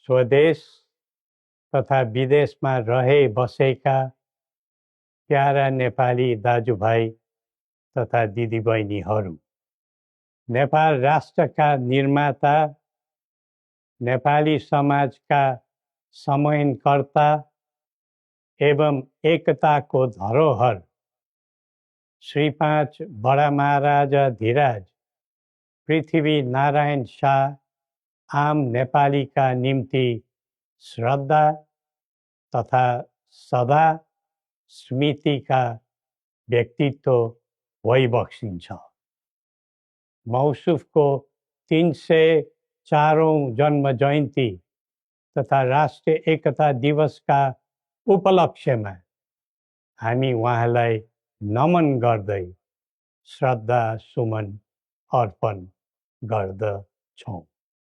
स्वदेश तथा विदेशमा रहे बसेका प्यारा नेपाली दाजुभाइ तथा दिदीबहिनीहरू, नेपाल राष्ट्रका निर्माता, नेपाली समाजका समन्वयकर्ता एवं एकताको धरोहर श्री 5 बडा महाराजा धीराज पृथ्वी नारायण शाह आम नेपालीका निम्ति श्रद्धा तथा सदा स्मृतिका व्यक्तित्व भइबक्सिन्छ। मौसुफको 304औं जन्म जयन्ती तथा राष्ट्रिय एकता दिवसका उपलक्ष्यमा हामी उहाँलाई नमन गर्दै श्रद्धा सुमन अर्पण गर्दछौँ।